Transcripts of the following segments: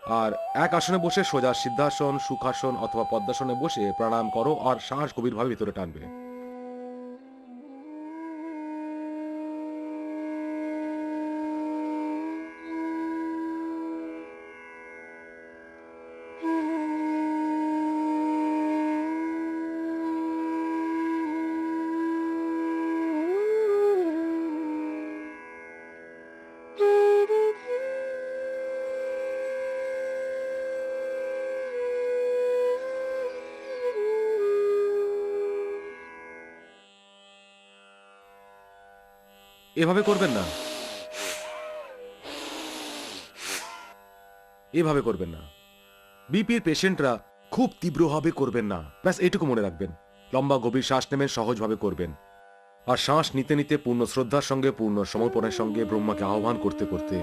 আর এক আসনে বসে সোজা সিদ্ধাসন, সুখাসন অথবা পদ্মাসনে বসে প্রাণায়াম করো আর শ্বাস গভীরভাবে ভিতরে টানবে। এভাবে করবেন না, এভাবে করবেন না। বিপির পেশেন্টরা খুব তীব্রভাবে করবেন না, ব্যাস এইটুকু মনে রাখবেন। লম্বা গভীর শ্বাস নেবেন, সহজভাবে করবেন। আর শ্বাস নিতে নিতে পূর্ণ শ্রদ্ধার সঙ্গে, পূর্ণ সমর্পণের সঙ্গে ব্রহ্মাকে আহ্বান করতে করতে,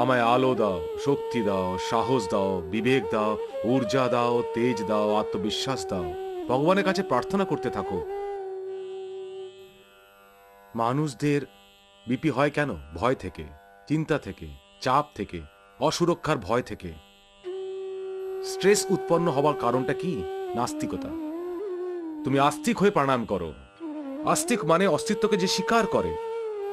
আমায় আলো দাও, শক্তি দাও, সাহস দাও, বিবেক দাও, ঊর্জা দাও, তেজ দাও, আত্মবিশ্বাস দাও, ভগবানের কাছে প্রার্থনা করতে থাকো। মানুষদের বিপি হয় কেন? ভয় থেকে, চিন্তা থেকে, চাপ থেকে, অসুরক্ষার ভয় থেকে। স্ট্রেস উৎপন্ন হওয়ার কারণটা কি? নাস্তিকতা। তুমি আস্তিক হয়ে প্রাণায়াম করো। আস্তিক মানে অস্তিত্বকে যে স্বীকার করে।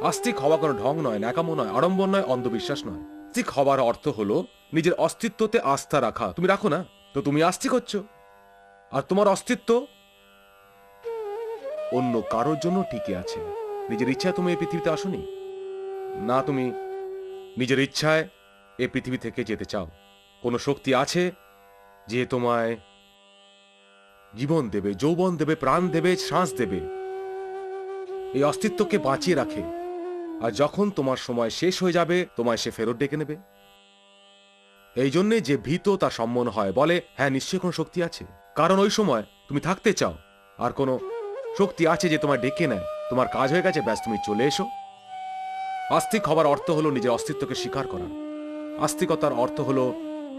আস্তিক হওয়া কোনো ঢং নয়, ন্যাকামো নয়, আড়ম্বর নয়, অন্ধবিশ্বাস নয়। আস্তিক হওয়ার অর্থ হলো নিজের অস্তিত্বতে আস্থা রাখা। তুমি রাখো না, তো তুমি আস্তিক হচ্ছ। আর তোমার অস্তিত্ব অন্য কারোর জন্য টিকে আছে। নিজের ইচ্ছায় তুমি এই পৃথিবীতে আসোনি। না, তুমি নিজের ইচ্ছায় এই পৃথিবী থেকে যেতে চাও। কোনো শক্তি আছে যে তোমায় জীবন দেবে, যৌবন দেবে, প্রাণ দেবে, শ্বাস দেবে, এই অস্তিত্বকে বাঁচিয়ে রাখে। আর যখন তোমার সময় শেষ হয়ে যাবে, তোমায় সে ফেরত ডেকে নেবে। এই জন্যে যে ভীত তার সম্মন হয়, বলে হ্যাঁ নিশ্চয়ই কোনো শক্তি আছে। কারণ ওই সময় তুমি থাকতে চাও, আর কোনো শক্তি আছে যে তোমায় ডেকে নেয়। তোমার কাজ হয়ে গেছে, ব্যাস তুমি চলে এসো। আস্তিক হবার অর্থ হলো নিজের অস্তিত্বকে স্বীকার করা। আস্তিকতার অর্থ হলো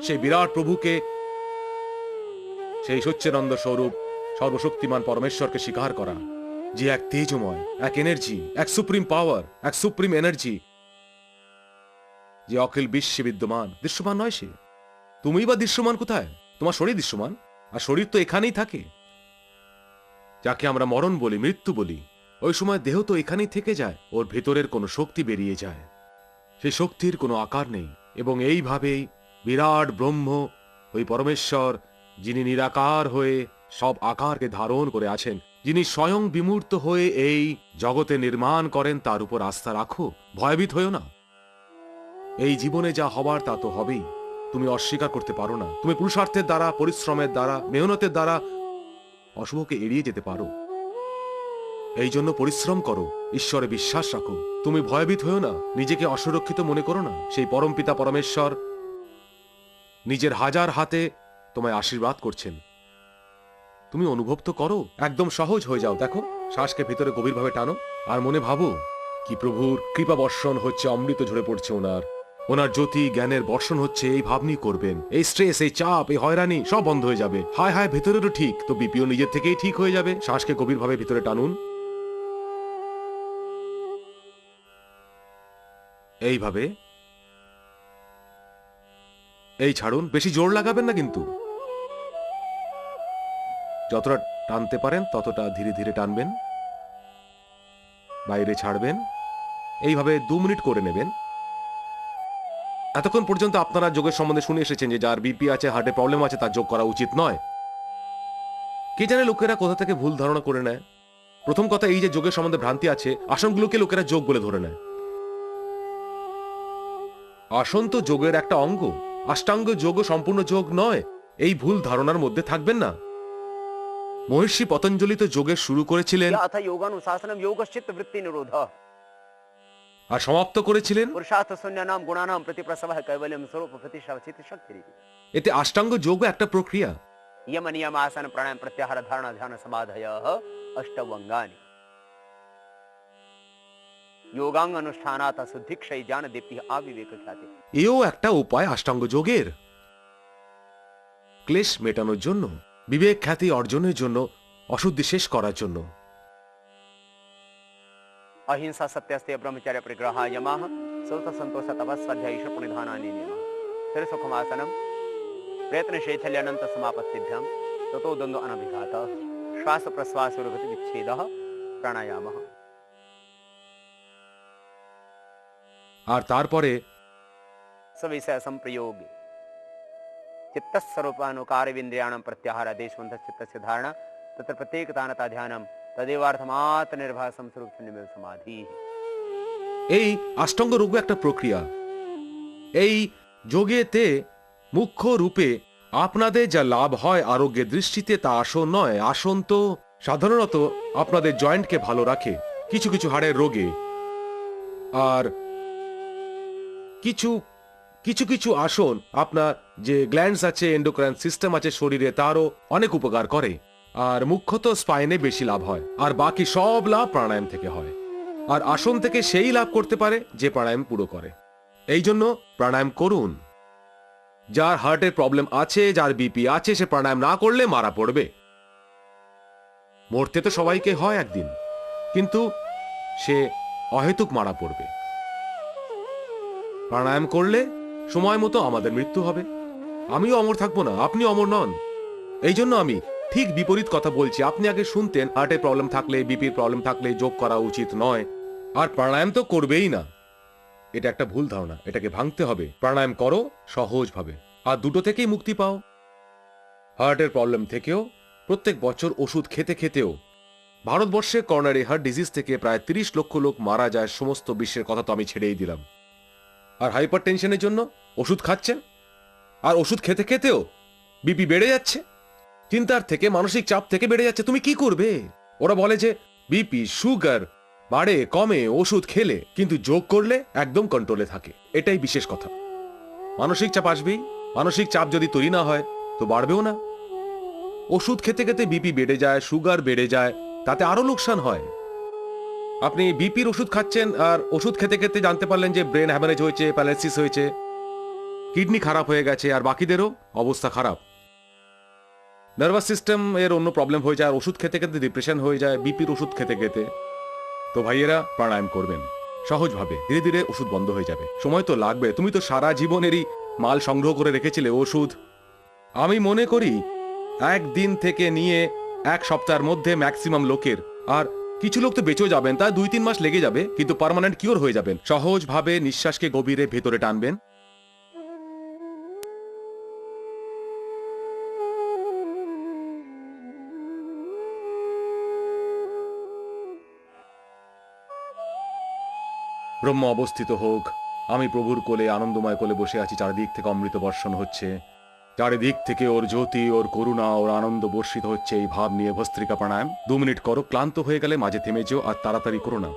সেই বিরাট প্রভুকে, সেই সচ্চিদানন্দ স্বরূপ সর্বশক্তিমান পরমেশ্বরকে স্বীকার করা, যে এক তেজময়, এক এনার্জি, এক সুপ্রিম পাওয়ার, এক সুপ্রিম এনার্জি, যে অখিল বিশ্বে বিদ্যমান। দৃশ্যমান নয় সে। তুমিই বা দৃশ্যমান কোথায়? তোমার শরীর দৃশ্যমান, আর শরীর তো এখানেই থাকে। যাকে আমরা মরণ বলি, মৃত্যু বলি, ওই সময় দেহ তো এখানেই থেকে যায়, ওর ভেতরের কোনো শক্তি বেরিয়ে যায়। সেই শক্তির কোনো আকার নেই। এবং এইভাবেই বিরাট ব্রহ্ম, ওই পরমেশ্বর, যিনি নিরাকার হয়ে সব আকারকে ধারণ করে আছেন, যিনি স্বয়ং বিমূর্ত হয়ে এই জগতে নির্মাণ করেন, তার উপর আস্থা রাখো। ভয়ভীত হয়েও না। এই জীবনে যা হবার তা তো হবেই। তুমি অস্বীকার করতে পারো না। তুমি পুরুষার্থের দ্বারা, পরিশ্রমের দ্বারা, মেহনতের দ্বারা অশুভকে এড়িয়ে যেতে পারো। এই জন্য পরিশ্রম করো, ঈশ্বরে বিশ্বাস রাখো। তুমি ভয়ভীত হয়েও না, নিজেকে অসুরক্ষিত মনে করো না। সেই পরমপিতা পরমেশ্বর নিজের হাজার হাতে তোমায় আশীর্বাদ করছেন। তুমি অনুভব তো করো, একদম সহজ হয়ে যাও। দেখো, শ্বাসকে ভিতরে গভীরভাবে টানো আর মনে ভাবো কি প্রভুর কৃপা বর্ষণ হচ্ছে, অমৃত ঝরে পড়ছে ওনার। ওনার জ্যোতি জ্ঞানের বর্ষণ হচ্ছে, এই ভাবনি করবেন। এই স্ট্রেস, এই চাপ, এই হয়রানি সব বন্ধ হয়ে যাবে। হায় হায়, ভেতরেরও ঠিক, তো বিপিও নিজের থেকেই ঠিক হয়ে যাবে। শ্বাসকে গভীরভাবে ভিতরে টানুন, এইভাবে। এই ছাড়ুন, বেশি জোর লাগাবেন না কিন্তু। যতটা টানতে পারেন ততটা ধীরে ধীরে টানবেন, বাইরে ছাড়বেন। এইভাবে 2 মিনিট করে নেবেন। এতক্ষণ পর্যন্ত আপনারা যোগের সম্বন্ধে শুনে এসেছেন যে যার বিপি আছে, হার্টে প্রবলেম আছে, তার যোগ করা উচিত নয়। কে জানে লোকেরা কোথা থেকে ভুল ধারণা করে নেয়। প্রথম কথা, এই যে যোগের সম্বন্ধে ভ্রান্তি আছে, আসনগুলোকে লোকেরা যোগ বলে ধরে নেয়। আসন তো যোগের একটা অঙ্গ। অষ্টাঙ্গ যোগ সম্পূর্ণ যোগ নয়। এই ভুল ধারণার মধ্যে থাকবেন না। মহর্ষি পতঞ্জলি তো যোগের শুরু করেছিলেন या अथ योगानुशासनम योगश्चित्त वृत्ति निरोध আর সমাপ্ত করেছিলেন पुरुषार्थ शून्यानाम गुणानाम प्रतिप्रसवः कैवल्यम स्वरूप प्रतिष्ठित शक्ति এতে अष्टांग যোগ একটা প্রক্রিয়া। यम नियम आसन प्राणायाम प्रत्याहार धारणा ध्यान समाधयः अष्टवंगानि योगांग अनुष्ठानात् शुद्धिक्षय ज्ञान दीप्ति आविवेक ख्याति। এও একটা উপায় अष्टांग যোগের। ক্লেশ মেটানোর জন্য, বিবেক খ্যাতি অর্জনের জন্য, অশুদ্ধি শেষ করার জন্য। अहिंसा सत्यस्तेय ब्रह्मचर्य परिग्रह यमः सुत संतोष तपस्वाध्याय ईश्वर निधानानि नियमः। फिर सुखमासनम प्रयत्न शैथल्य अनंत समापत्तिभ्याम ततो द्वंद्व अनभिघात श्वास प्रश्वास गति विच्छेद प्राणायाम। আর তারপরে सविषय संप्रयोग चित्तस्वरूपानुकार्यविन्द्रियाणां प्रत्याहार देशवंत चित्तस्य धारणा तत्र प्रत्येकतानता ध्यानम तदेवार्थमात्र निर्भय समस्वरूप शून्यमेव समाधि। এই অষ্টাঙ্গ যোগ একটা প্রক্রিয়া। এই যোগেতে মুখ্য রূপে আপনাদের যা লাভ হয় আরোগ্যের দৃষ্টিতে তা আসন নয়। আসন তো সাধারণত আপনাদের জয়েন্টকে ভালো রাখে কিছু কিছু হাড়ের রোগে, আর কিছু কিছু কিছু আসন আপনার যে গ্ল্যান্ডস আছে, এন্ডোক্রাইন সিস্টেম আছে শরীরে, তারও অনেক উপকার করে। আর মুখ্যত স্পাইনে বেশি লাভ হয়, আর বাকি সব লাভ প্রাণায়াম থেকে হয়। আর আসন থেকে সেই লাভ করতে পারে যে প্রাণায়াম পুরো করে। এই জন্য প্রাণায়াম করুন। যার হার্টের প্রবলেম আছে, যার বিপি আছে, সে প্রাণায়াম না করলে মারা পড়বে। মরতে তো সবাইকে হয় একদিন, কিন্তু সে অহেতুক মারা পড়বে। প্রাণায়াম করলে সময় মতো আমাদের মৃত্যু হবে। আমিও অমর থাকবো না, আপনি অমর নন। এই জন্য আমি ঠিক বিপরীত কথা বলছি। আপনি আগে শুনতেন হার্টের প্রবলেম থাকলে, বিপির প্রবলেম থাকলে যোগ করা উচিত নয়, আর প্রাণায়াম তো করবেই না। এটা একটা ভুল ধারণা, এটাকে ভাঙতে হবে। প্রাণায়াম করো সহজভাবে, আর দুটো থেকেই মুক্তি পাও। হার্টের প্রবলেম থেকেও, প্রত্যেক বছর ওষুধ খেতে খেতেও। ভারতবর্ষে করোনারি হার্ট ডিজিজ থেকে প্রায় 30 লক্ষ লোক মারা যায়। সমস্ত বিশ্বের কথা তো আমি ছেড়েই দিলাম। আর হাইপার টেনশনের জন্য ওষুধ খাচ্ছেন, আর ওষুধ খেতে খেতেও বিপি বেড়ে যাচ্ছে। চিন্তার থেকে, মানসিক চাপ থেকে বেড়ে যাচ্ছে। তুমি কি করবে? ওরা বলে যে বিপি সুগার বাড়ে কমে ওষুধ খেলে, কিন্তু যোগ করলে একদম কন্ট্রোলে থাকে। এটাই বিশেষ কথা। মানসিক চাপ আসবেই। মানসিক চাপ যদি তৈরি না হয় তো বাড়বেও না। ওষুধ খেতে খেতে বিপি বেড়ে যায়, সুগার বেড়ে যায়, তাতে আরো লোকসান হয়। আপনি বিপির ওষুধ খাচ্ছেন, আর ওষুধ খেতে খেতে জানতে পারলেন যে ব্রেন হ্যামারেজ হয়েছে, প্যারালাইসিস হয়েছে, কিডনি খারাপ হয়ে গেছে, আর বাকিদেরও অবস্থা খারাপ। নার্ভাস সিস্টেম এর অন্য প্রবলেম হয়ে যায়, আর ওষুধ খেতে খেতে ডিপ্রেশন হয়ে যায় বিপির ওষুধ খেতে খেতে। তো ভাইয়েরা, প্রাণায়াম করবেন সহজভাবে, ধীরে ধীরে ওষুধ বন্ধ হয়ে যাবে। সময় তো লাগবে। তুমি তো সারা জীবনেরই মাল সংগ্রহ করে রেখেছিলে ওষুধ। আমি মনে করি একদিন থেকে নিয়ে এক সপ্তাহের মধ্যে ম্যাক্সিমাম লোকের, আর কিছু লোক তো বেঁচেও যাবেন, তা 2-3 মাস লেগে যাবে, কিন্তু পার্মানেন্ট কিওর হয়ে যাবেন। সহজভাবে নিঃশ্বাসকে গভীরে ভেতরে টানবেন। ব্রহ্ম অবস্থিত হোক, আমি প্রভুর কোলে, আনন্দময় কোলে বসে আছি। চারিদিক থেকে অমৃত বর্ষণ হচ্ছে, চারিদিক থেকে ওর জ্যোতি, ওর করুণা, ওর আনন্দ বর্ষিত হচ্ছে। এই ভাব নিয়ে ভস্ত্রিকা প্রাণায়াম 2 মিনিট করো। ক্লান্ত হয়ে গেলে মাঝে থেমে যেও, আর তাড়াতাড়ি করো না।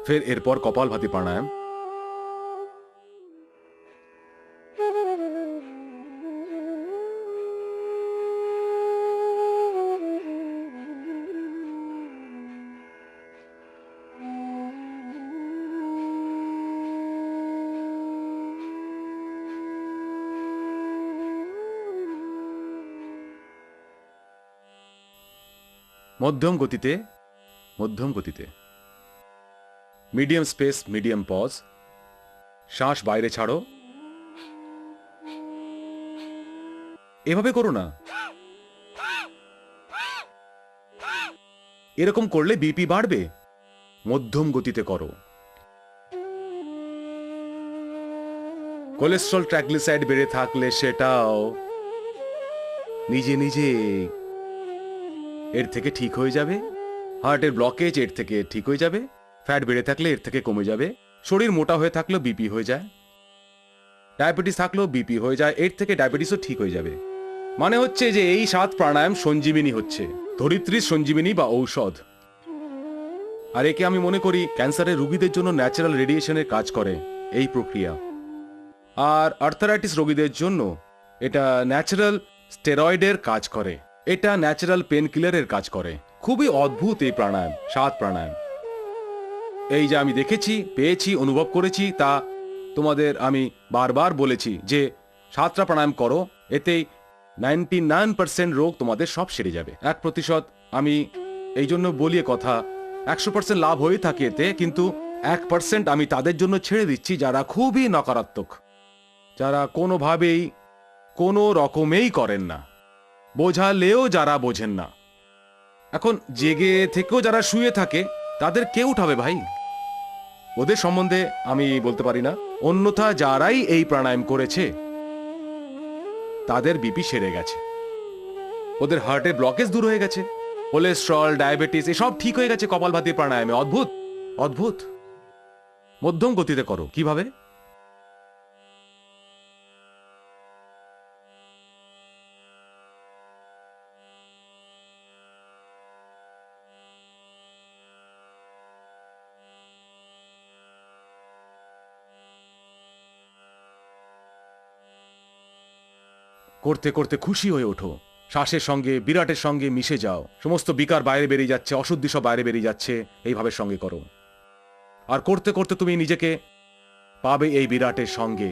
ফের এরপর কপালভাতি প্রাণায়াম। মধ্যম গতিতে, মধ্যম গতিতে, মিডিয়াম স্পেস, মিডিয়াম পজ। শ্বাস বাইরে ছাড়ো। এভাবে করো না। এরকম করলে বিপি বাড়বে। মধ্যম গতিতে করো। কোলেস্ট্রল, ট্রাইগ্লিসারাইড বেড়ে থাকলে সেটাও নিজে নিজে এর থেকে ঠিক হয়ে যাবে। হার্টের ব্লকেজ এর থেকে ঠিক হয়ে যাবে। ফ্যাট বেড়ে থাকলে এর থেকে কমে যাবে। শরীর মোটা হয়ে থাকলেও বিপি হয়ে যায়। ডায়াবেটিস থাকলেও বিপি হয়ে যায়, এর থেকে ডায়াবেটিসও ঠিক হয়ে যাবে। মানে হচ্ছে যে এই 7 প্রাণায়াম সঞ্জীবিনী হচ্ছে, ধরিত্রীর সঞ্জীবিনী বা ঔষধ। আর একে আমি মনে করি ক্যান্সারের রোগীদের জন্য ন্যাচারাল রেডিয়েশনের কাজ করে এই প্রক্রিয়া। আর আর্থারাইটিস রোগীদের জন্য এটা ন্যাচারাল স্টেরয়েডের কাজ করে। এটা ন্যাচারাল পেন কিলারের কাজ করে। খুবই অদ্ভুত এই প্রাণায়াম, 7 প্রাণায়াম। এই যে আমি দেখেছি, পেয়েছি, অনুভব করেছি, তা তোমাদের আমি বারবার বলেছি যে 7টা প্রাণায়াম করো, এতেই 99% রোগ তোমাদের সব সেরে যাবে। 1% আমি এই জন্য বলি কথা, 100% লাভ হয়ে থাকে এতে, কিন্তু 1% আমি তাদের জন্য ছেড়ে দিচ্ছি যারা খুবই নকারাত্মক, যারা কোনোভাবেই কোনো রকমেই করেন না, বোঝালেও যারা বোঝেন না। এখন জেগে থেকেও যারা শুয়ে থাকে তাদের কে উঠাবে ভাই? ওদের সম্বন্ধে আমি বলতে পারি না, অন্যথা যারাই এই প্রাণায়াম করেছে তাদের বিপি সেরে গেছে, ওদের হার্টের ব্লকেজ দূর হয়ে গেছে, কোলেস্ট্রল, ডায়াবেটিস এসব ঠিক হয়ে গেছে কপালভাতি প্রাণায়ামে। অদ্ভুত অদ্ভুত। মধ্যম গতিতে করো। কিভাবে? করতে করতে খুশি হয়ে ওঠো, শ্বাসের সঙ্গে বিরাটের সঙ্গে মিশে যাও, সমস্ত বিকার বাইরে বেরিয়ে যাচ্ছে, অশুদ্ধি সব বাইরে বেরিয়ে যাচ্ছে, এইভাবে সঙ্গে করো। আর করতে করতে তুমি নিজেকে পাবে এই বিরাটের সঙ্গে,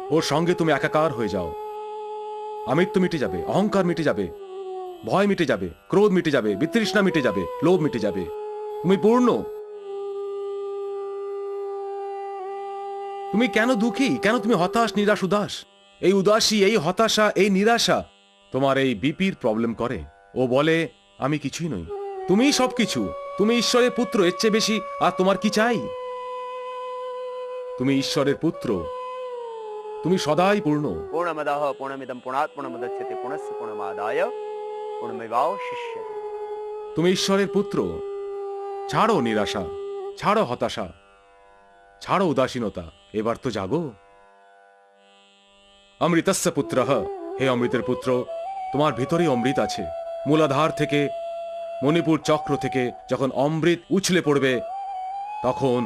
ওর সঙ্গে তুমি একাকার হয়ে যাও। আমিত্ব মিটে যাবে, অহংকার মিটে যাবে, ভয় মিটে যাবে, ক্রোধ মিটে যাবে, বিতৃষ্ণা মিটে যাবে, লোভ মিটে যাবে। তুমি পূর্ণ। তুমি কেন দুঃখী? কেন তুমি হতাশ, নিরাশ, উদাস? এই উদাসী, এই হতাশা, এই নিরাশা তোমার এই বিপির প্রবলেম করে। ও বলে আমি কিছুই নই, তুমিই সবকিছু, তুমি ঈশ্বরের পুত্র, এর চেয়ে বেশি আর তোমার কি চাই? তুমি ঈশ্বরের পুত্র, তুমি সদাই পূর্ণ। पूर्णमदः पूर्णमिदं पूर्णात् पूर्णमुदच्यते पूर्णस्य पूर्णमादाय पूर्णमेवावशिष्यते। তুমি ঈশ্বরের পুত্র। ছাড়ো নিরাশা, ছাড়ো হতাশা, ছাড়ো উদাসীনতা, এবার তো জাগো। অমৃতস্য পুত্রঃ, হে অমৃতের পুত্র, তোমার ভিতরেই অমৃত আছে। মূলাধার থেকে, মণিপুর চক্র থেকে যখন অমৃত উছলে পড়বে, তখন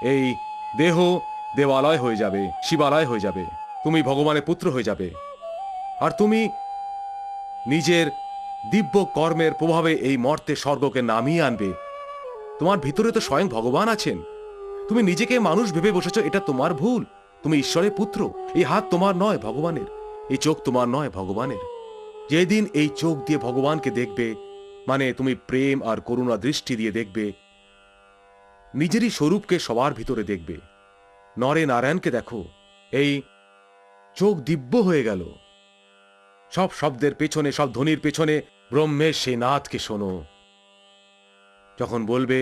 এই দেহ দেবালয় হয়ে যাবে, শিবালয় হয়ে যাবে, তুমি ভগবানের পুত্র হয়ে যাবে। আর তুমি নিজের দিব্য কর্মের প্রভাবে এই মর্তে স্বর্গকে নামিয়ে আনবে। তোমার ভিতরে তো স্বয়ং ভগবান আছেন। তুমি নিজেকে মানুষ ভেবে বসেছ, এটা তোমার ভুল। তুমি ঈশ্বরের পুত্র। এই হাত তোমার নয়, ভগবানের। এই চোখ তোমার নয়, ভগবানের। যেদিন এই চোখ দিয়ে ভগবানকে দেখবে, মানে তুমি প্রেম আর করুণা দৃষ্টি দিয়ে দেখবে, নিজেরই স্বরূপকে সবার ভিতরে দেখবে। নরে নারায়ণকে দেখো, এই চোখ দিব্য হয়ে গেল। সব শব্দের পেছনে, সব ধ্বনির পেছনে ব্রহ্মের সেই নাথকে শোনো। যখন বলবে,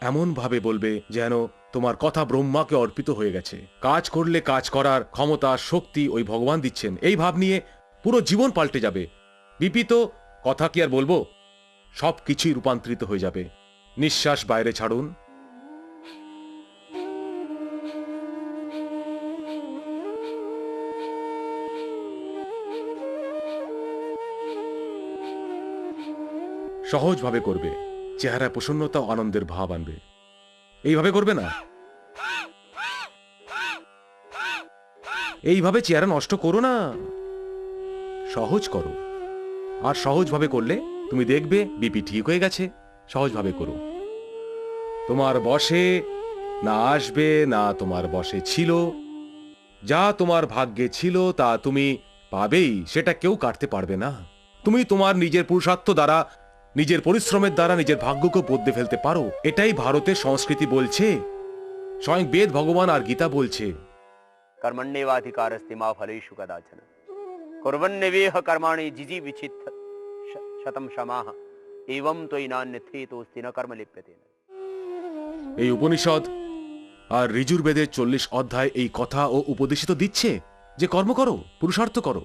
এমন ভাবে বলবে যেন তোমার কথা ব্রহ্মাকে অর্পিত হয়ে গেছে। কাজ করলে কাজ করার ক্ষমতা, শক্তি ওই ভগবান দিচ্ছেন। এই ভাব নিয়ে পুরো জীবন পাল্টে যাবে। বিপি তো কথা কি আর বলবো, সবকিছুই রূপান্তরিত হয়ে যাবে। নিঃশ্বাস বাইরে ছাড়ুন। সহজভাবে করবে, চেহারায় প্রসন্নতা ও আনন্দের ভাব আনবে। এইভাবে করবে না, এইভাবে চেহারা নষ্ট করো না, সহজ করো। আর সহজভাবে করলে তুমি দেখবে বিপি ঠিক হয়ে গেছে। সহজভাবে করো। তোমার বশে না আসবে, না তোমার বশে ছিল। যা তোমার ভাগ্যে ছিল তা তুমি পাবেই, সেটা কেউ কাটতে পারবে না। তুমি তোমার নিজের পুরুষার্থ দ্বারা, নিজের পরিশ্রমের দ্বারা নিজের ভাগ্যকে বদলে ফেলতে পারো। এটাই ভারতের সংস্কৃতি বলছে, স্বয়ং বেদ, ভগবান আর গীতা বলছে। कर्मण्येवाधिकारस्ते मा फलेषु कदाचन कुर्वन्नेवेह कर्माणि जिजीविषेत् शतं शमाः एवं त्वयि नान्यथेतोऽस्ति न कर्म लिप्यते। এই উপনিষদ আর ঋজুর্বেদের 40 অধ্যায় এই কথা ও উপদেশিত দিচ্ছে যে কর্ম করো, পুরুষার্থ করো।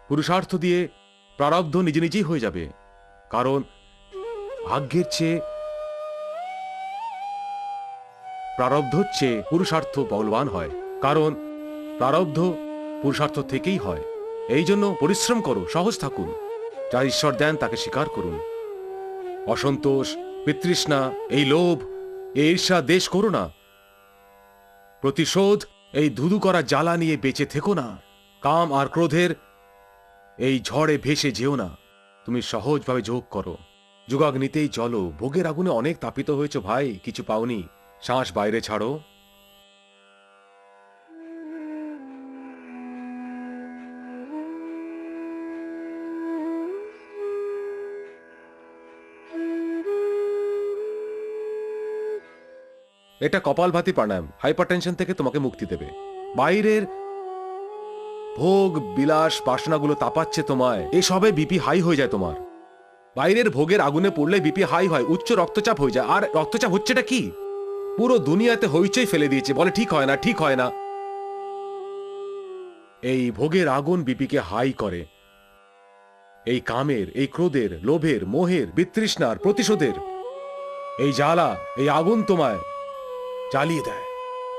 পুরুষার্থ দিয়ে প্রারব্ধ নিজে নিজেই হয়ে যাবে। কারণ ভাগ্যের চেয়ে প্রারব্ধর চেয়ে পুরুষার্থ বলবান হয়। কারণ প্রারব্ধ পুরুষার্থ থেকেই হয়। এই জন্য পরিশ্রম করো, সহজ থাকুন। যা ঈশ্বর দেন তাকে স্বীকার করুন। অসন্তোষ, বিতৃষ্ণা, এই লোভ, এই ঈর্ষা দেশ করো না। প্রতিশোধ, এই ধুধু করা জ্বালা নিয়ে বেঁচে থেকো না। কাম আর ক্রোধের এই ঝড়ে ভেসে যেও না। তুমি সহজভাবে যোগ করো। যোগাগ্নিতেই চলো। ভোগের আগুনে অনেক তাপিত হয়েছ ভাই, কিছু পাওনি। শ্বাস বাইরে ছাড়ো। এটা কপালভাতি প্রাণায়াম হাইপারটেনশন থেকে তোমাকে মুক্তি দেবে। বাইরের ভোগ বিলাস বাসনাগুলো তাপাচ্ছে তোমায়, এসবে বিপি হাই হয়ে যায় তোমার। বাইরের ভোগের আগুনে পড়লে বিপি হাই হয়, উচ্চ রক্তচাপ হয়ে যায়। আর রক্তচাপ হচ্ছেটা কি? পুরো দুনিয়াতে হইচই ফেলে দিয়েছে, বলে ঠিক হয় না, ঠিক হয় না। এই ভোগের আগুন বিপিকে হাই করে। এই কামের, এই ক্রোধের, লোভের, মোহের, বিতৃষ্ণার, প্রতিশোধের এই জ্বালা, এই আগুন তোমায় জ্বালিয়ে দেয়,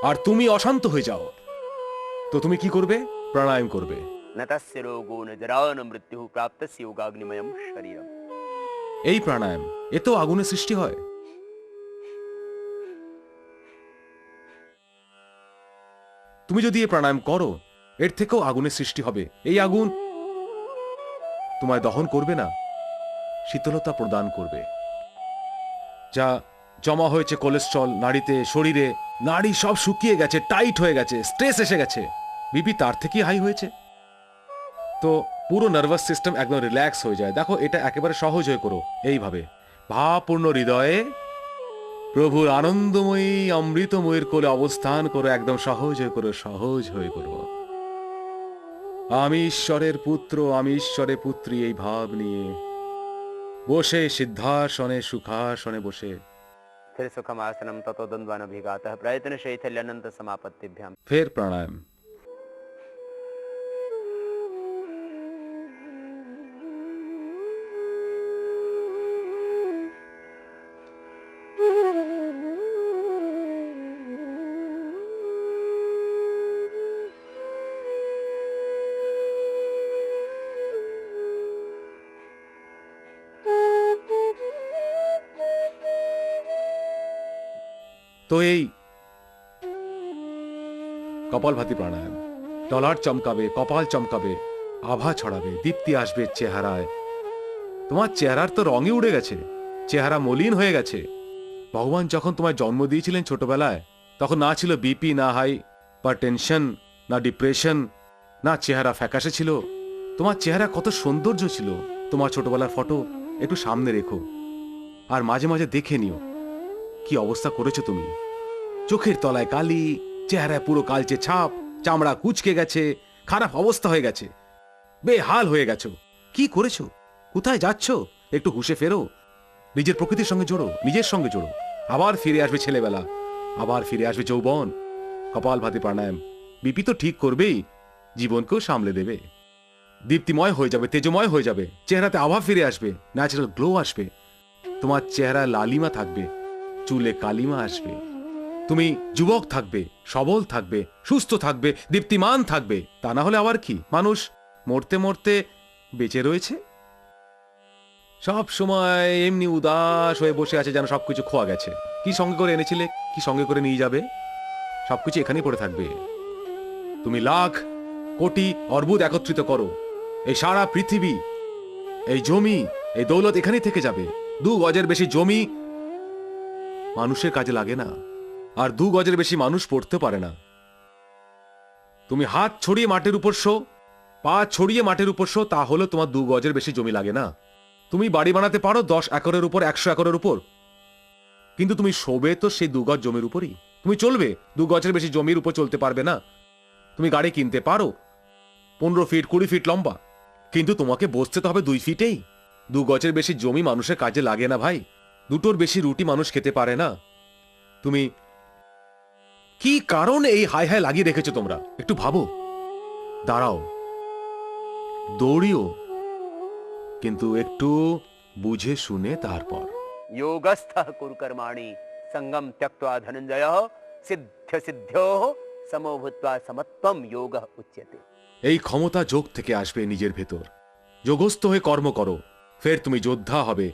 আর তুমি অশান্ত হয়ে যাও। তো তুমি কি করবে? প্রাণায়াম করবে। न तस्य रोगो न जरा न मृत्युः प्राप्तस्य योगाग्निमयं शरीरम्। এই প্রাণায়াম, এতেও আগুনের সৃষ্টি হয়। তুমি যদি এই প্রাণায়াম করো, এর থেকেও আগুনের সৃষ্টি হবে। এই আগুন তোমায় দহন করবে না, শীতলতা প্রদান করবে। যা জমা হয়েছে কোলেস্ট্রল নাড়িতে, শরীরে, নাড়ি সব শুকিয়ে গেছে, টাইট হয়ে গেছে, স্ট্রেস এসে গেছে, বিপি তার থেকেই হাই হয়েছে। তো পুরো নার্ভাস সিস্টেম একদম রিল্যাক্স হয়ে যায়। দেখো, এটা একেবারে সহজ হয়ে করো। এইভাবে ভাবপূর্ণ হৃদয়ে প্রভুর আনন্দময়ী অমৃতময়ীর কোলে অবস্থান করো। একদম সহজ হয়ে করো, সহজ হয়ে করো। আমি ঈশ্বরের পুত্র, আমি ঈশ্বরের পুত্রী, এই ভাব নিয়ে বসে সিদ্ধাসনে সুখাসনে বসে स्थिर सुखमासनं ततो द्वन्द्वानभिघातः प्रयत्न शैथिल्यनन्त समापत्तिभ्याम्। ফের প্রাণায়াম। তো এই কপালভাতি প্রাণায়াম টলার চমকাবে, কপাল চমকাবে, আভা ছড়াবে, দীপ্তি আসবে চেহারায়। তোমার চেহারার তো রঙই উড়ে গেছে, চেহারা মলিন হয়ে গেছে। ভগবান যখন তোমায় জন্ম দিয়েছিলেন ছোটবেলায়, তখন না ছিল বিপি, না হাইপারটেনশন, না ডিপ্রেশন, না চেহারা ফ্যাকাশে ছিল। তোমার চেহারা কত সৌন্দর্য ছিল। তোমার ছোটবেলার ফটো একটু সামনে রেখো, আর মাঝে মাঝে দেখে নিও কি অবস্থা করেছো তুমি। চোখের তলায় কালি, চেহারায় পুরো কালচে ছাপ, চামড়া কুচকে গেছে, খারাপ অবস্থা হয়ে গেছে, বেহাল হয়ে গেছো। কি করেছো? কোথায় যাচ্ছ? একটু হুঁশে ফেরো, নিজের প্রকৃতির সঙ্গে জোড়ো, নিজের সঙ্গে জোড়ো। আবার ফিরে আসবে ছেলেবেলা, আবার ফিরে আসবে যৌবন। কপালভাতি প্রাণায়াম বিপি তো ঠিক করবেই, জীবনকেও সামলে দেবে। দীপ্তিময় হয়ে যাবে, তেজময় হয়ে যাবে, চেহারাতে আভা ফিরে আসবে, ন্যাচারাল গ্লো আসবে। তোমার চেহারায় লালিমা থাকবে, চুলে কালিমা আসবে। তুমি যুবক থাকবে, সবল থাকবে, সুস্থ থাকবে, দীপ্তিমান থাকবে। তা না হলে আবার কি, মানুষ মরতে মরতে বেঁচে রয়েছে, সব সময় এমনি উদাস হয়ে বসে আছে, যেন সবকিছু খোয়া গেছে। কি সঙ্গে করে এনেছিলে, কি সঙ্গে করে নিয়ে যাবে? সবকিছু এখানেই পড়ে থাকবে। তুমি লাখ কোটি অর্বুদ একত্রিত করো, এই সারা পৃথিবী, এই জমি, এই দৌলত এখানেই থেকে যাবে। 2 গজের বেশি জমি মানুষের কাজে লাগে না, আর 2 গজের বেশি মানুষ পড়তে পারে না। তুমি হাত ছড়িয়ে মাটির উপর শো, পা ছড়িয়ে মাটির উপর শো, তাহলে তোমার 2 গজের বেশি জমি লাগে না। তুমি বাড়ি বানাতে পারো 10 একরের উপর, 100 একরের উপর, কিন্তু তুমি শোবে তো সেই 2 গজ জমির উপরই। তুমি চলবে 2 গজের বেশি জমির উপর চলতে পারবে না। তুমি গাড়ি কিনতে পারো 15 ফিট 20 ফিট লম্বা, কিন্তু তোমাকে বসতে তো হবে 2 ফিটেই। 2 গজের বেশি জমি মানুষের কাজে লাগে না ভাই। 2টোর বেশি রুটি মানুষ খেতে পারে না। তুমি কি কারণে এই হাই হাই লাগিয়ে রেখেছো তোমরা? একটু ভাবো, দাঁড়াও, দৌড়িও, কিন্তু একটু বুঝে শুনে তারপর। योगस्थः कुरु कर्माणि संगम त्यक्त्वा धनंजयः सिद्ध्य सिद्ध्योः समो भूत्वा समत्वं योगः उच्यते। এই ক্ষমতা যোগ থেকে আসবে নিজের ভেতর। যোগস্থ হয়ে কর্ম করো, ফের তুমি যোদ্ধা হবে।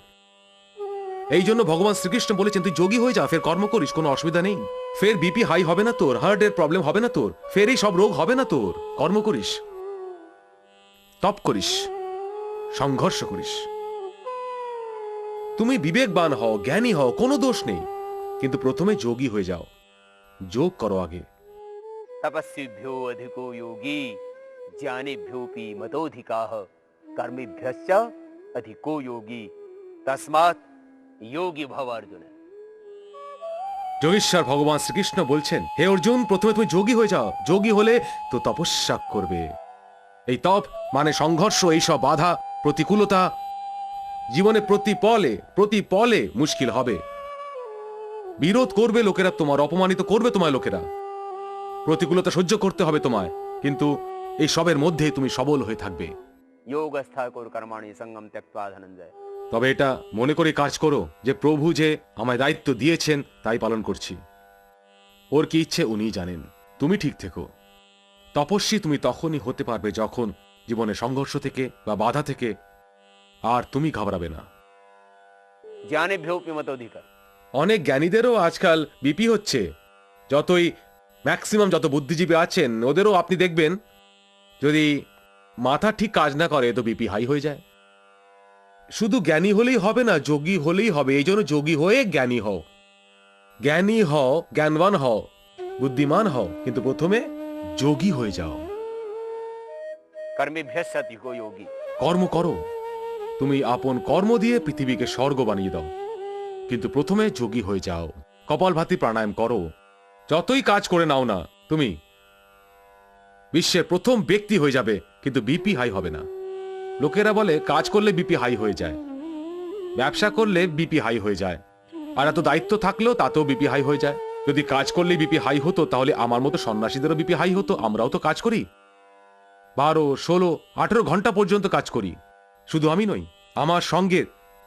এই জন্য ভগবান শ্রীকৃষ্ণ বলেছেন, তুই যোগী হয়ে যা, ফের কর্ম করিস, কোনো অসুবিধা নেই। ফের বিপি হাই হবে না তোর, হার্টের প্রবলেম হবে না তোর, ফের এই সব রোগ হবে না তোর। কর্ম করিস, তপ করিস, সংঘর্ষ করিস। তুমি বিবেকবান হও, জ্ঞানী হও, কোনো দোষ নেই, কিন্তু প্রথমে যোগী হয়ে যাও। যোগ করো আগে। तपस्विभ्यो अधिको योगी ज्ञानिभ्योऽपि मतोऽधिकाः कर्मिभ्यश्च अधिको योगी तस्मात् योगी भव अर्जुन। যোগীশ্বর ভগবান শ্রীকৃষ্ণ বলছেন, হে অর্জুন, প্রথমে তুমি যোগী হয়ে যাও। যোগী হলে তো তপস্যা করবে, এই তপ মানে সংঘর্ষ, এইসব বাধা, প্রতিকূলতা জীবনে প্রতি পলে মুশকিল হবে। বিরোধ করবে লোকেরা, তোমার অপমানিত করবে তোমায় লোকেরা, প্রতিকূলতা সহ্য করতে হবে তোমায়, কিন্তু এই সবের মধ্যে তুমি সবল হয়ে থাকবে। योगस्था कुरु कर्माणि संगम त्यक्त्वा धनंजय। তবে এটা মনে করে কাজ করো যে প্রভু যে আমায় দায়িত্ব দিয়েছেন তাই পালন করছি। ওর কি ইচ্ছে উনিই জানেন। তুমি ঠিক থেকো। তপস্বী তুমি তখনই হতে পারবে যখন জীবনে সংঘর্ষ থেকে বা বাধা থেকে আর তুমি ঘাবড়াবে না। ज्ञानेभ्योऽपि मतोऽधिकः। অনেক জ্ঞানীদেরও আজকাল বিপি হচ্ছে। যতই ম্যাক্সিমাম যত বুদ্ধিজীবী আছেন ওদেরও আপনি দেখবেন যদি মাথা ঠিক কাজ না করে তো বিপি হাই হয়ে যায়। শুধু জ্ঞানী হলেই হবে না, যোগী হলেই হবে। এই জন্য যোগী হয়ে জ্ঞানী হও, জ্ঞানী হও, জ্ঞানবান হও, বুদ্ধিমান হও, কিন্তু প্রথমে যোগী হয়ে যাও। कर्मेभ्यश्चाधिको योगी। কর্ম করো, তুমি আপন কর্ম দিয়ে পৃথিবীকে স্বর্গ বানিয়ে দাও, কিন্তু প্রথমে যোগী হয়ে যাও। কপালভাতি প্রাণায়াম করো। যতই কাজ করে নাও না, তুমি বিশ্বের প্রথম ব্যক্তি হয়ে যাবে, কিন্তু বিপি হাই হবে না। লোকেরা বলে কাজ করলে বিপি হাই হয়ে যায়, ব্যবসা করলে বিপি হাই হয়ে যায়, আর এত দায়িত্ব থাকলেও তাতেও বিপি হাই হয়ে যায়। যদি কাজ করলে বিপি হাই হতো তাহলে আমার মতো সন্ন্যাসীদেরও বিপি হাই হতো। আমরাও তো কাজ করি, 12, 16, 18 ঘন্টা পর্যন্ত কাজ করি। শুধু আমি নই, আমার সঙ্গে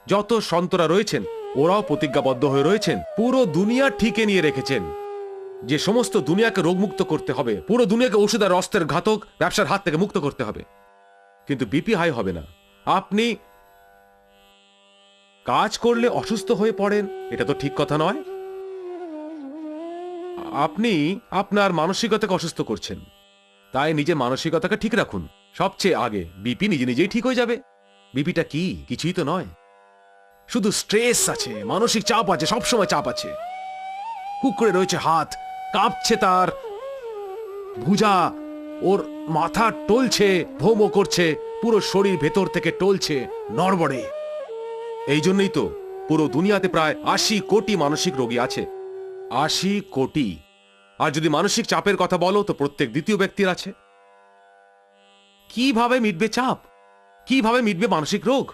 যত সন্তরা রয়েছেন ওরাও প্রতিজ্ঞাবদ্ধ হয়ে রয়েছেন। পুরো দুনিয়া ঠিকে নিয়ে রেখেছেন যে সমস্ত দুনিয়াকে রোগমুক্ত করতে হবে, পুরো দুনিয়াকে ওষুধ আর অস্ত্রের ঘাতক ব্যবসার হাত থেকে মুক্ত করতে হবে, কিন্তু বিপি হাই হবে না। আপনি কাজ করলে অসুস্থ হয়ে পড়েন, এটা তো ঠিক কথা নয়। আপনি আপনার মানসিকতাকে অসুস্থ করছেন। তাই নিজের মানসিকতাকে ঠিক রাখুন সবচেয়ে আগে। বিপি নিজে নিজেই ঠিক হয়ে যাবে। বিপিটা কি? কিছুই তো নয়, শুধু স্ট্রেস আছে, মানসিক চাপ আছে, সবসময় চাপ আছে। কুকড়ে রয়েছে হাত, কাঁপছে তার ভুজা, ওর মাথা টলছে, ভোমও করছে, পুরো শরীর ভেতর থেকে টলছে, নড়বড়ে। এই জন্যই তো পুরো দুনিয়াতে প্রায় 80 কোটি মানসিক রোগী আছে। 80 কোটি। আর যদি মানসিক চাপের কথা বলো তো প্রত্যেক দ্বিতীয় ব্যক্তির আছে। কিভাবে মিটবে চাপ? কিভাবে মিটবে মানসিক রোগ?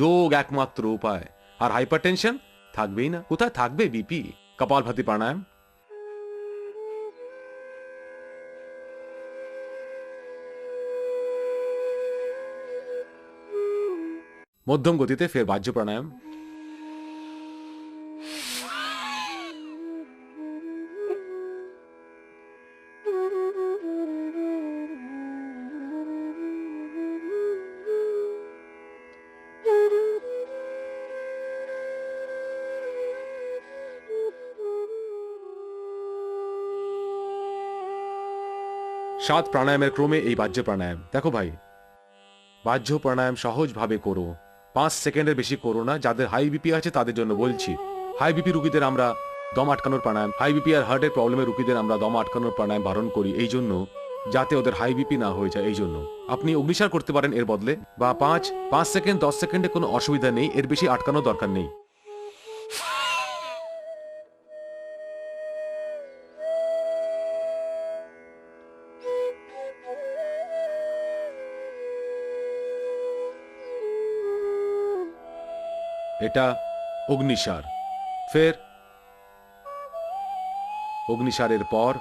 যোগ একমাত্র উপায়। আর হাইপারটেনশন থাকবেই না। কোথায় থাকবে বিপি? কপালভাতি প্রাণায়াম। মধ্যম গতিতে ফের বাহ্য প্রাণায়াম। সাত প্রাণায়ামের ক্রমে এই বাহ্য প্রাণায়াম। দেখো ভাই, বাহ্য প্রাণায়াম সহজভাবে করো, 5 সেকেন্ডের বেশি করো না। যাদের হাই বিপি আছে তাদের জন্য বলছি। হাই বিপি রুগীদের আমরা দম আটকানোর প্রাণায়াম, হাই বিপি আর হার্টের প্রবলেমের রুগীদের আমরা দম আটকানোর প্রাণায়াম বারণ করি, এই জন্য যাতে ওদের হাই বিপি না হয়ে যায়। এই জন্য আপনি অগ্নিসার করতে পারেন এর বদলে, বা 5 সেকেন্ড 10 সেকেন্ডে কোনো অসুবিধা নেই, এর বেশি আটকানোর দরকার নেই। এটা অগ্নিসার। ফের অগ্নিসারের পর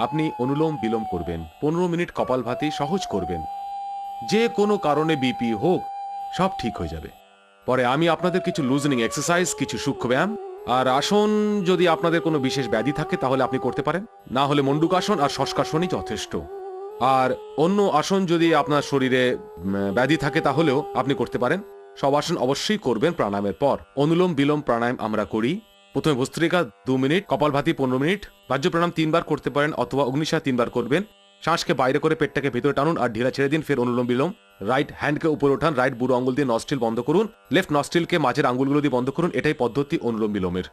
আপনি অনুলোম বিলোম করবেন, 15 মিনিট কপালভাতি সহজ করবেন। যে কোনো কারণে বিপি হোক, সব ঠিক হয়ে যাবে। পরে আমি আপনাদের কিছু লুজনিং এক্সারসাইজ, কিছু সূক্ষ্ম ব্যায়াম আর আসন, যদি আপনাদের কোনো বিশেষ ব্যাধি থাকে তাহলে আপনি করতে পারেন, না হলে মণ্ডুকাসন আর শস্কাসনই যথেষ্ট। আর অন্য আসন যদি আপনার শরীরে ব্যাধি থাকে তাহলেও আপনি করতে পারেন। সব আসন অবশ্যই করবেন প্রাণায়ামের পর। অনুলোম বিলোম প্রাণায়াম আমরা করি। প্রথমে ভস্ত্রিকা 2 মিনিট, কপালভাতি 15 মিনিট, বাহ্য প্রাণায়াম 3 বার করতে পারেন, অথবা অগ্নিসার 3 বার করবেন। শ্বাসকে বাইরে করে পেটটাকে ভেতরে টানুন আর ঢিলা ছেড়ে দিন। ফের অনুলোম বিলোম। রাইট হ্যান্ডকে উপরে ওঠান, রাইট বুড়ো আঙ্গুল দিয়ে নস্ট্রিল বন্ধ করুন, লেফট নস্ট্রিলকে মাঝের আঙ্গুলগুলো দিয়ে বন্ধ করুন। এটাই পদ্ধতি অনুলোম বিলোমের।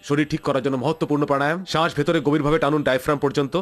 শরীর ঠিক করার জন্য মহত্বপূর্ণ প্রাণায়াম। শ্বাস ভেতরে গভীরভাবে টানুন ডায়াফ্রাম পর্যন্ত।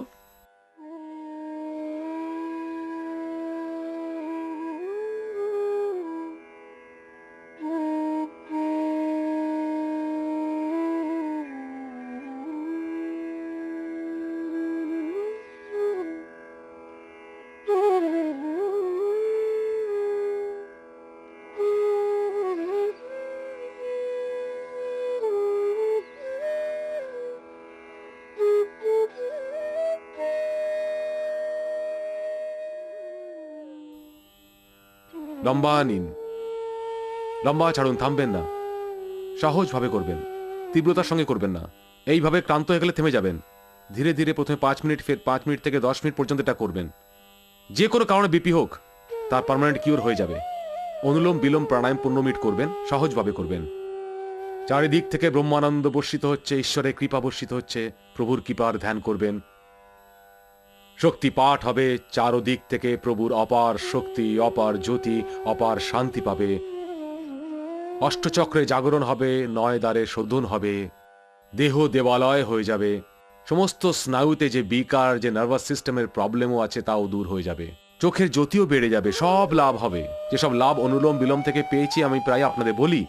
লম্বা নিন, লম্বা ছাড়ুন, থামবেন না, সহজভাবে করবেন, তীব্রতার সঙ্গে করবেন না। এইভাবে ক্লান্ত হয়ে গেলে থেমে যাবেন। ধীরে ধীরে প্রথমে 5 মিনিট, ফের 5 মিনিট থেকে 10 মিনিট পর্যন্ত এটা করবেন। যে কোনো কারণে বিপি হোক, তার পার্মানেন্ট কিওর হয়ে যাবে। অনুলোম বিলোম প্রাণায়াম 15 মিনিট করবেন, সহজভাবে করবেন। চারিদিক থেকে ব্রহ্মানন্দ বর্ষিত হচ্ছে, ঈশ্বরের কৃপা বর্ষিত হচ্ছে, প্রভুর কৃপার ধ্যান করবেন। শক্তি পাঠ হবে, চারদিক থেকে প্রভুর অপার শক্তি, অপার জ্যোতি, অপার শান্তি পাবে। অষ্টচক্রে জাগরণ হবে, 9 দ্বারে শোধন হবে, দেহ দেবালয় হয়ে যাবে। সমস্ত স্নায়ুতে যে বিকার, যে নার্ভাস সিস্টেমের প্রবলেমও আছে তাও দূর হয়ে যাবে। চোখের জ্যোতিও বেড়ে যাবে, সব লাভ হবে। যেসব লাভ অনুলোম বিলোম থেকে পেয়েছি আমি প্রায় আপনাদের বলি,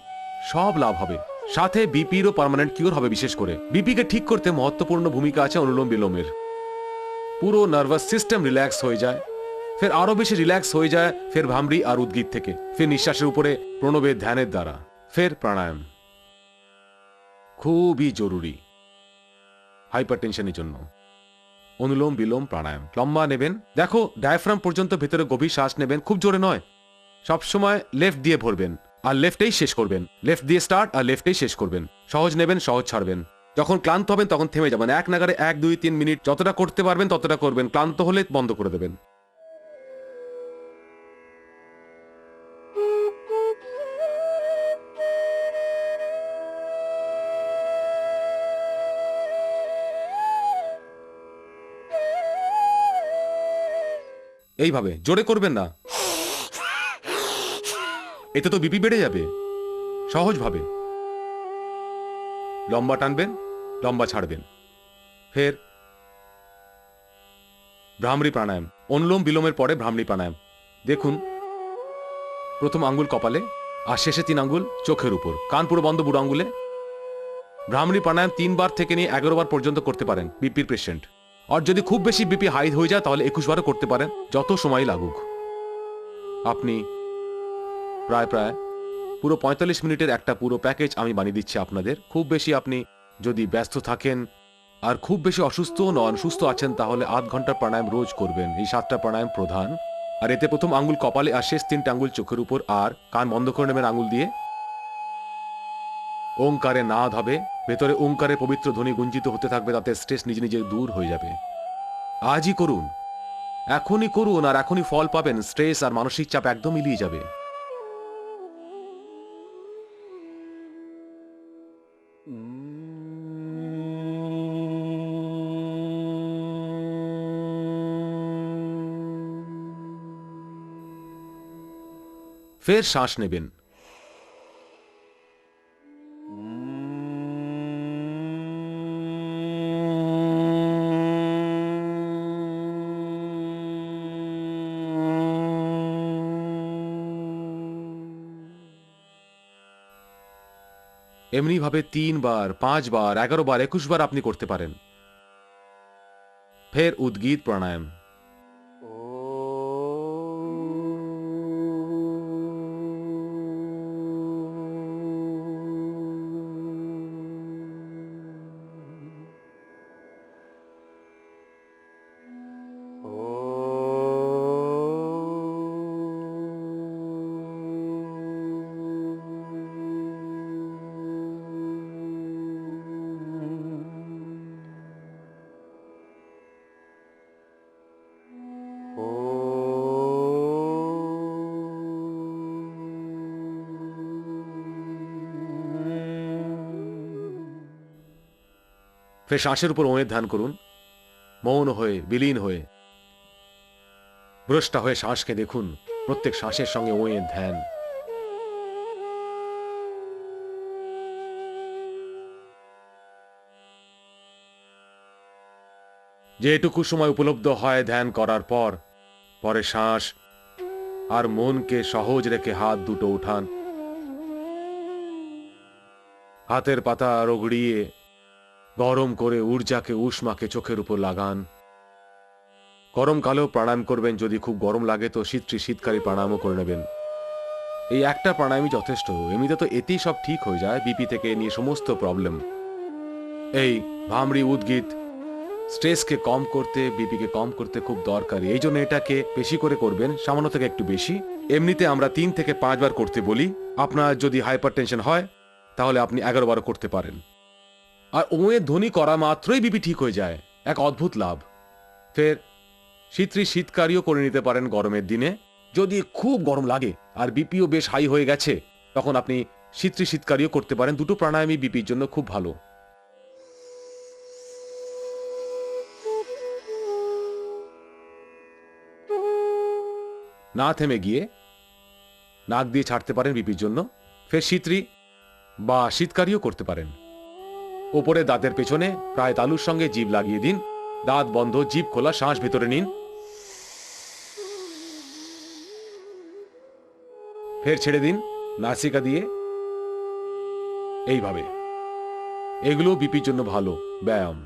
সব লাভ হবে। সাথে বিপিরও পার্মানেন্ট কিওর হবে। বিশেষ করে বিপিকে ঠিক করতে মহত্বপূর্ণ ভূমিকা আছে অনুলোম বিলোমের। পুরো নার্ভাস সিস্টেম রিল্যাক্স হয়ে যায়, ফের আরো বেশি রিল্যাক্স হয়ে যায় ফের ভামরি আর উদ্গীত থেকে, ফের নিঃশ্বাসের উপরে প্রণবের ধ্যানের দ্বারা, ফের প্রাণায়াম খুবই জরুরি হাইপারটেনশনের জন্য। অনুলোম বিলোম প্রাণায়াম লম্বা নেবেন, দেখো ডায়াফ্রাম পর্যন্ত ভেতরে গভীর শ্বাস নেবেন, খুব জোরে নয়। সবসময় লেফট দিয়ে ভরবেন আর লেফটেই শেষ করবেন, লেফট দিয়ে স্টার্ট আর লেফটেই শেষ করবেন। সহজ নেবেন, সহজ ছাড়বেন। যখন ক্লান্ত হবেন তখন থেমে যাবেন, এক নাগারে 1, 2, 3 মিনিট যতটা করতে পারবেন ততটা করবেন। ক্লান্ত হলে বন্ধ করে দেবেন। এইভাবে জোরে করবেন না, এতে তো বিপি বেড়ে যাবে। সহজভাবে লম্বা টানবেন, লম্বা ছাড়বেন। ফের ভ্রামরী প্রাণায়াম, অনুলোম বিলোমের পরে ভ্রামরী প্রাণায়াম। দেখুন, প্রথম আঙ্গুল কপালে আর শেষে 3 আঙ্গুল চোখের উপর, কান পুরো বন্ধ বুড়ো আঙ্গুলে। ভ্রামরী প্রাণায়াম 3 বার থেকে নিয়ে 11 বার পর্যন্ত করতে পারেন বিপির পেশেন্ট। আর যদি খুব বেশি বিপি হাই হয়ে যায় তাহলে 21 বারও করতে পারেন, যত সময় লাগুক। আপনি প্রায় পুরো 45 মিনিটের একটা পুরো প্যাকেজ আমি বানিয়ে দিচ্ছি আপনাদের। খুব বেশি আপনি যদি ব্যস্ত থাকেন আর খুব বেশি অসুস্থ নন, সুস্থ আছেন, তাহলে 8 ঘন্টা প্রাণায়াম রোজ করবেন। এই 7টা প্রাণায়াম প্রধান। আর এতে প্রথম আঙ্গুল কপালে আর শেষ 3টে আঙ্গুল চোখের উপর, আর কান বন্ধ করে নেবেন আঙ্গুল দিয়ে। ওঙ্কারে নাদ হবে, ভেতরে ওঙ্কারের পবিত্র ধ্বনি গুঞ্জিত হতে থাকবে, তাতে স্ট্রেস নিজে নিজে দূর হয়ে যাবে। আজই করুন, এখনই করুন, আর এখনই ফল পাবেন। স্ট্রেস আর মানসিক চাপ একদম মিলিয়ে যাবে। ফের শ্বাস নেবেন, এমনি ভাবে 3 বার, 5 বার, 11 বার, 21 বার আপনি করতে পারেন। ফের উদ্গীত প্রাণায়াম। ফের শ্বাসের উপর ওঁয়ের ধ্যান করুন, মৌন হয়ে, বিলীন হয়ে, ভ্রষ্টা হয়ে শ্বাসকে দেখুন। প্রত্যেক শ্বাসের সঙ্গে ওঁয়ের ধ্যান। যেটুকু সময় উপলব্ধ হয় ধ্যান করার পর, পরে শ্বাস আর মনকে সহজ রেখে হাত দুটো উঠান, হাতের পাতা রগড়িয়ে গরম করে ঊর্জাকে, উষ্মাকে চোখের উপর লাগান। গরমকালেও প্রাণায়াম করবেন, যদি খুব গরম লাগে তো শীতকালী প্রাণায়ামও করে নেবেন। এই একটা প্রাণায়ামই যথেষ্ট। এমনিতে তো এতেই সব ঠিক হয়ে যায়, বিপি থেকে নিয়ে সমস্ত প্রবলেম। এই ভামরি, উদ্গীত স্ট্রেসকে কম করতে, বিপিকে কম করতে খুব দরকারি। এই জন্য এটাকে বেশি করে করবেন, সামান্য থেকে একটু বেশি। এমনিতে আমরা 3 থেকে 5 বার করতে বলি। আপনার যদি হাইপার টেনশন হয় তাহলে আপনি 11 বারও করতে পারেন। আর ওয়ের ধ্বনি করা মাত্রই বিপি ঠিক হয়ে যায়, এক অদ্ভুত লাভ। ফের শীতকারিও করে নিতে পারেন গরমের দিনে। যদি খুব গরম লাগে আর বিপিও বেশ হাই হয়ে গেছে, তখন আপনি শীতকারিও করতে পারেন। দুটো প্রাণায়ামই বিপির জন্য খুব ভালো। না থেমে গিয়ে নাক দিয়ে ছাড়তে পারেন বিপির জন্য। ফের বা শীতকারিও করতে পারেন। ওপরে দাঁতের পেছনে প্রায় তালুর সঙ্গে জিভ লাগিয়ে দিন, দাঁত বন্ধ, জিভ খোলা, শ্বাস ভেতরে নিন, ফের ছেড়ে দিন নাসিকা দিয়ে। এইভাবে এগুলো বিপির জন্য ভালো ব্যায়াম।